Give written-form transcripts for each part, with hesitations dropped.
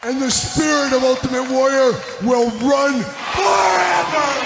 and the spirit of Ultimate Warrior will run forever!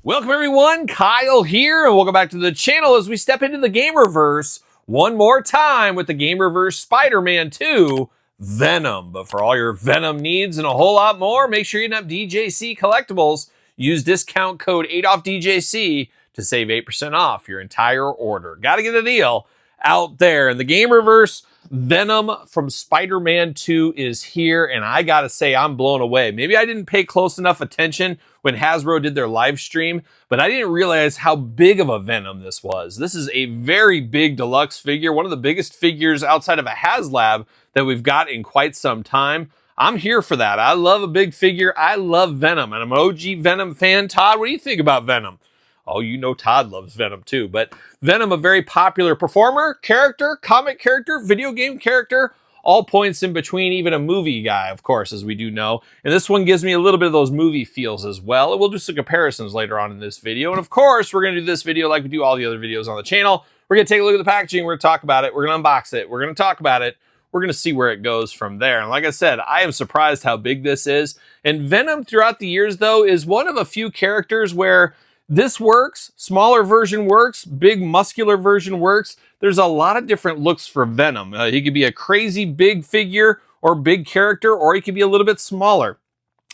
Welcome everyone, Kyle here, and welcome back to the channel as we step into the Gamerverse one more time with the Gamerverse Spider-Man 2 Venom. But for all your Venom needs and a whole lot more, make sure you have DJC Collectibles. Use discount code 8OFFDJC to save 8% off your entire order. Gotta get a deal out there. And the Gamerverse Venom from Spider-Man 2 is here, and I gotta say, I'm blown away. Maybe I didn't pay close enough attention when Hasbro did their live stream, but I didn't realize how big of a Venom this was. This is a very big deluxe figure, one of the biggest figures outside of a HasLab that we've got in quite some time. I'm here for that. I love a big figure. I love Venom, and I'm an OG Venom fan. Todd, what do you think about Venom? Oh, you know Todd loves Venom too, but Venom, a very popular performer, character, comic character, video game character, all points in between, even a movie guy, of course, as we do know. And this one gives me a little bit of those movie feels as well. And we'll do some comparisons later on in this video. And of course, we're going to do this video like we do all the other videos on the channel. We're going to take a look at the packaging. We're going to talk about it. We're going to unbox it. We're going to talk about it. We're going to see where it goes from there. And like I said, I am surprised how big this is. And Venom throughout the years, though, is one of a few characters where this works, smaller version works, big muscular version works. There's a lot of different looks for Venom. He could be a crazy big figure or big character, or he could be a little bit smaller.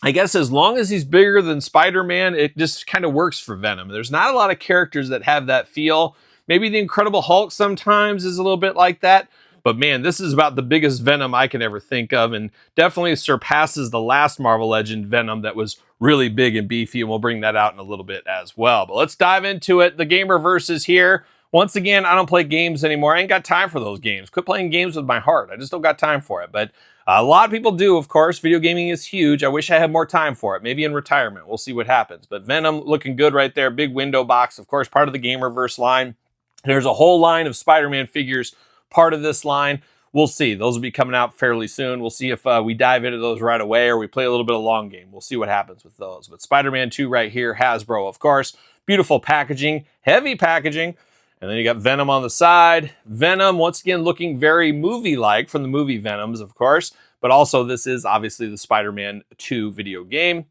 I guess as long as he's bigger than Spider-Man, it just kind of works for Venom. There's not a lot of characters that have that feel. Maybe the Incredible Hulk sometimes is a little bit like that. But man, this is about the biggest Venom I can ever think of, and definitely surpasses the last Marvel Legend Venom that was really big and beefy, and we'll bring that out in a little bit as well. But let's dive into it. The Gamerverse is here. Once again, I don't play games anymore. I ain't got time for those games. Quit playing games with my heart. I just don't got time for it. But a lot of people do, of course. Video gaming is huge. I wish I had more time for it. Maybe in retirement. We'll see what happens. But Venom looking good right there. Big window box. Of course, part of the Gamerverse line. There's a whole line of Spider-Man figures part of this line. We'll see. Those will be coming out fairly soon. We'll see if we dive into those right away or we play a little bit of long game. We'll see what happens with those. But Spider-Man 2 right here, Hasbro, of course. Beautiful packaging, heavy packaging. And then you got Venom on the side. Venom, once again, looking very movie-like from the movie Venoms, of course. But also, this is obviously the Spider-Man 2 video game.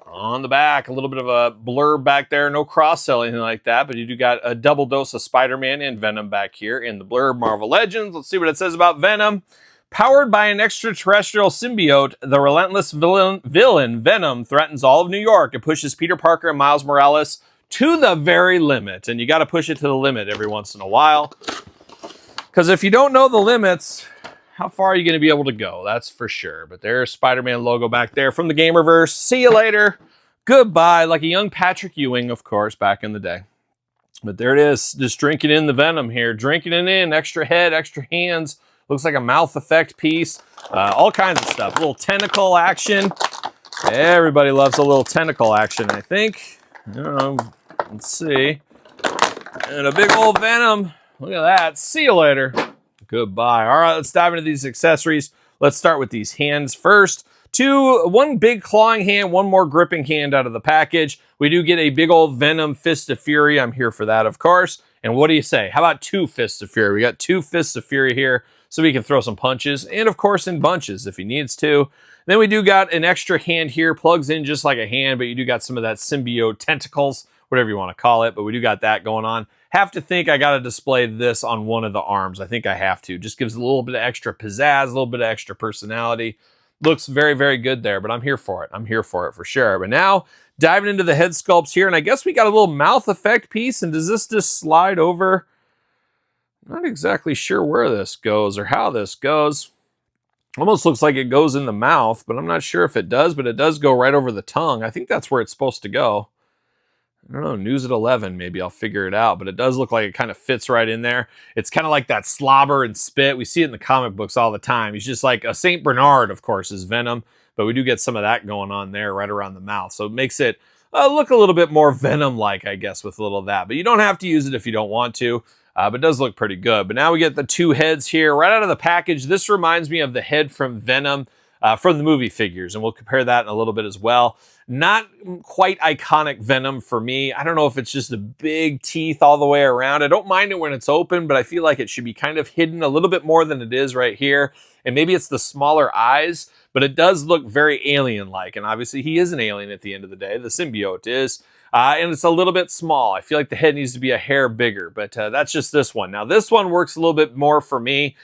On the back, a little bit of a blurb back there. No cross-sell, anything like that. But you do got a double dose of Spider-Man and Venom back here in the blurb. Marvel Legends. Let's see what it says about Venom. Powered by an extraterrestrial symbiote, the relentless villain Venom threatens all of New York. It pushes Peter Parker and Miles Morales to the very limit. And you got to push it to the limit every once in a while. Because if you don't know the limits, how far are you going to be able to go? That's for sure. But there's Spider-Man logo back there from the Gamerverse. See you later. Goodbye. Like a young Patrick Ewing, of course, back in the day. But there it is. Just drinking in the Venom here. Drinking it in. Extra head, extra hands. Looks like a mouth effect piece. All kinds of stuff. A little tentacle action. Everybody loves a little tentacle action, I think. Let's see. And a big old Venom. Look at that. See you later. Goodbye. All right, let's dive into these accessories. Let's start with these hands first. One big clawing hand, one more gripping hand out of the package. We do get a big old Venom Fist of Fury. I'm here for that, of course. And what do you say? How about two Fists of Fury? We got two Fists of Fury here, so we can throw some punches, and of course in bunches if he needs to. Then we do got an extra hand here, plugs in just like a hand, but you do got some of that symbiote tentacles, whatever you want to call it, but we do got that going on. Have to think I got to display this on one of the arms. I think I have to. Just gives a little bit of extra pizzazz, a little bit of extra personality. Looks very, very good there, but I'm here for it. I'm here for it for sure. But now, diving into the head sculpts here, and I guess we got a little mouth effect piece, and does this just slide over? Not exactly sure where this goes or how this goes. Almost looks like it goes in the mouth, but I'm not sure if it does, but it does go right over the tongue. I think that's where it's supposed to go. I don't know, news at 11, maybe I'll figure it out, but it does look like it kind of fits right in there. It's kind of like that slobber and spit. We see it in the comic books all the time. He's just like a St. Bernard, of course, is Venom, but we do get some of that going on there right around the mouth. So it makes it look a little bit more Venom-like, I guess, with a little of that. But you don't have to use it if you don't want to. But it does look pretty good. But now we get the two heads here right out of the package. This reminds me of the head from Venom from the movie figures, and we'll compare that in a little bit as well. Not quite iconic Venom for me. I don't know if it's just the big teeth all the way around. I don't mind it when it's open, but I feel like it should be kind of hidden a little bit more than it is right here. And maybe it's the smaller eyes, but it does look very alien-like. And obviously he is an alien at the end of the day. The symbiote is. And it's a little bit small. I feel like the head needs to be a hair bigger, but that's just this one. Now, this one works a little bit more for me.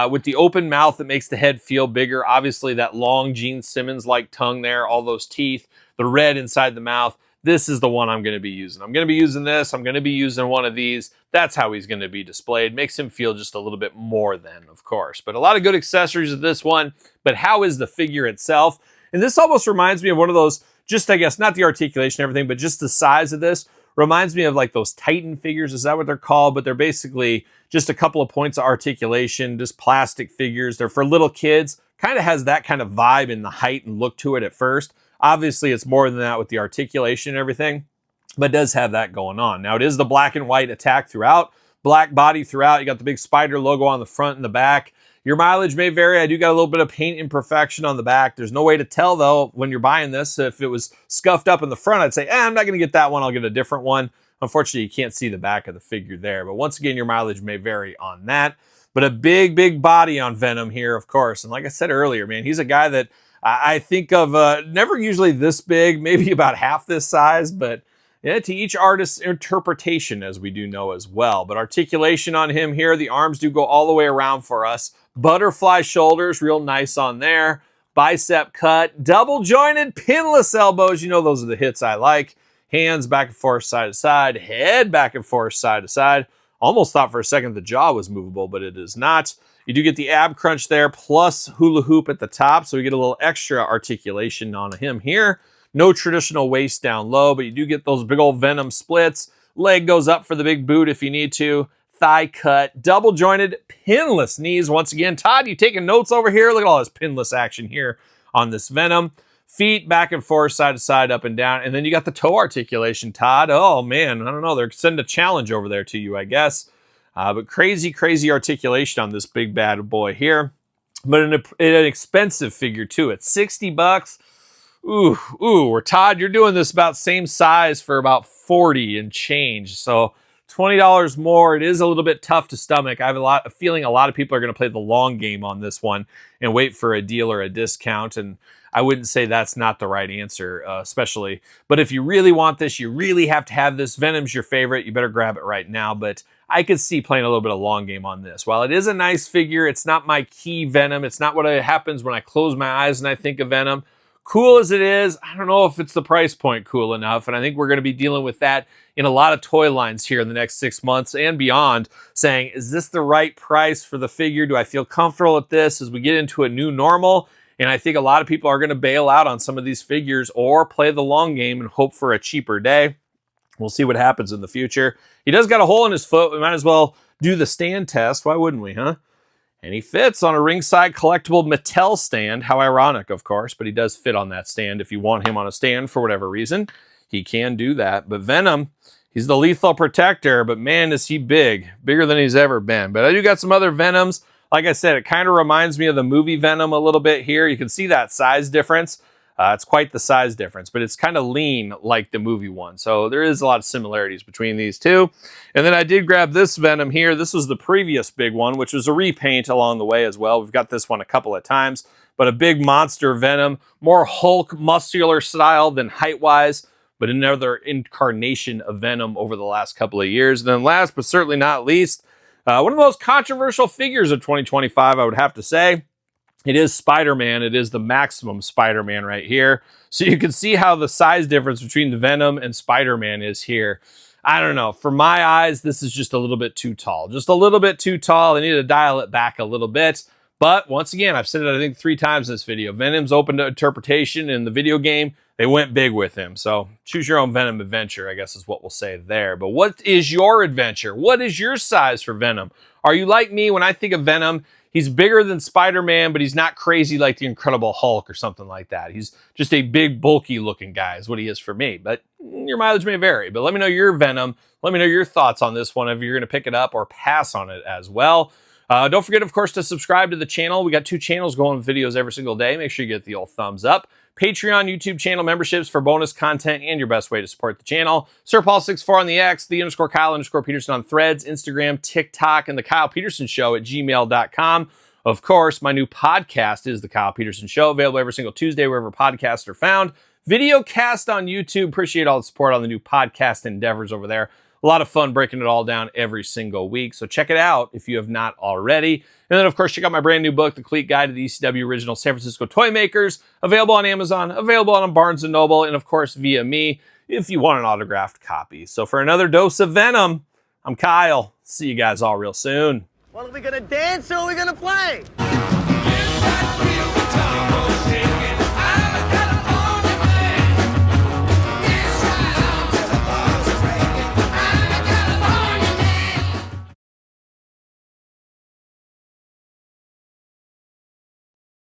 With the open mouth, it makes the head feel bigger. Obviously, that long Gene Simmons-like tongue there, all those teeth, the red inside the mouth. This is the one I'm going to be using. I'm going to be using this. I'm going to be using one of these. That's how he's going to be displayed. Makes him feel just a little bit more than, of course. But a lot of good accessories with this one. But how is the figure itself? And this almost reminds me of one of those, just, I guess, not the articulation and everything, but just the size of this reminds me of like those Titan figures. Is that what they're called? But they're basically just a couple of points of articulation, just plastic figures. They're for little kids. Kind of has that kind of vibe in the height and look to it at first. Obviously, it's more than that with the articulation and everything, but it does have that going on. Now, it is the black and white attack throughout, black body throughout. You got the big spider logo on the front and the back. Your mileage may vary. I do got a little bit of paint imperfection on the back. There's no way to tell, though, when you're buying this. If it was scuffed up in the front, I'd say, I'm not going to get that one. I'll get a different one. Unfortunately, you can't see the back of the figure there. But once again, your mileage may vary on that. But a big, big body on Venom here, of course. And like I said earlier, man, he's a guy that I think of never usually this big, maybe about half this size, but yeah, to each artist's interpretation, as we do know as well. But articulation on him here, the arms do go all the way around for us. Butterfly shoulders, real nice on there. Bicep cut, double jointed, pinless elbows. You know those are the hits I like. Hands back and forth, side to side. Head back and forth, side to side. Almost thought for a second the jaw was movable, but it is not. You do get the ab crunch there, plus hula hoop at the top, so we get a little extra articulation on him here. No traditional waist down low, but you do get those big old Venom splits. Leg goes up for the big boot if you need to. Thigh cut, double jointed, pinless knees. Once again, Todd, you taking notes over here? Look at all this pinless action here on this Venom. Feet back and forth, side to side, up and down. And then you got the toe articulation, Todd. Oh, man, I don't know. They're sending a challenge over there to you, I guess. But crazy, crazy articulation on this big bad boy here. But an expensive figure, too. It's $60. Ooh, or Todd, you're doing this about same size for about 40 and change. So $20 more. It is a little bit tough to stomach. I have a feeling a lot of people are going to play the long game on this one and wait for a deal or a discount. And I wouldn't say that's not the right answer, especially. But if you really want this, you really have to have this. Venom's your favorite. You better grab it right now. But I could see playing a little bit of long game on this. While it is a nice figure, it's not my key Venom. It's not what happens when I close my eyes and I think of Venom. Cool as it is, I don't know if it's the price point cool enough, and I think we're going to be dealing with that in a lot of toy lines here in the next 6 months and beyond, saying, is this the right price for the figure? Do I feel comfortable with this as we get into a new normal? And I think a lot of people are going to bail out on some of these figures or play the long game and hope for a cheaper day. We'll see what happens in the future. He does got a hole in his foot. We might as well do the stand test. Why wouldn't we, huh? And he fits on a ringside collectible Mattel stand. How ironic, of course, but he does fit on that stand. If you want him on a stand for whatever reason, he can do that. But Venom, he's the lethal protector, but man, is he big. Bigger than he's ever been. But I do got some other Venoms. Like I said, it kind of reminds me of the movie Venom a little bit here. You can see that size difference. It's quite the size difference, but it's kind of lean like the movie one. So there is a lot of similarities between these two. And then I did grab this Venom here. This was the previous big one, which was a repaint along the way as well. We've got this one a couple of times, but a big monster Venom, more Hulk muscular style than height-wise, but another incarnation of Venom over the last couple of years. And then last but certainly not least, one of the most controversial figures of 2025, I would have to say. It is Spider-Man. It is the maximum Spider-Man right here. So you can see how the size difference between the Venom and Spider-Man is here. I don't know. For my eyes, this is just a little bit too tall. Just a little bit too tall. I need to dial it back a little bit. But once again, I've said it, I think 3 times in this video. Venom's open to interpretation in the video game. They went big with him. So choose your own Venom adventure, I guess is what we'll say there. But what is your adventure? What is your size for Venom? Are you like me? When I think of Venom, He's bigger than Spider-Man, but he's not crazy like the Incredible Hulk or something like that. He's just a big, bulky looking guy is what he is for me. But your mileage may vary. But let me know your Venom. Let me know your thoughts on this one, if you're going to pick it up or pass on it as well. Don't forget, of course, to subscribe to the channel. We got 2 channels going with videos every single day. Make sure you get the old thumbs up. Patreon, YouTube channel memberships for bonus content and your best way to support the channel. SirPaul64 on the X, _Kyle_Peterson on Threads, Instagram, TikTok, and TheKylePetersonShow at gmail.com. Of course, my new podcast is The Kyle Peterson Show, available every single Tuesday wherever podcasts are found. Video cast on YouTube. Appreciate all the support on the new podcast endeavors over there. A lot of fun breaking it all down every single week. So check it out if you have not already. And then, of course, check out my brand new book, The Complete Guide to the ECW Original San Francisco Toy Makers. Available on Amazon, available on Barnes & Noble, and, of course, via me if you want an autographed copy. So for another dose of Venom, I'm Kyle. See you guys all real soon. Well, are we going to dance or are we going to play?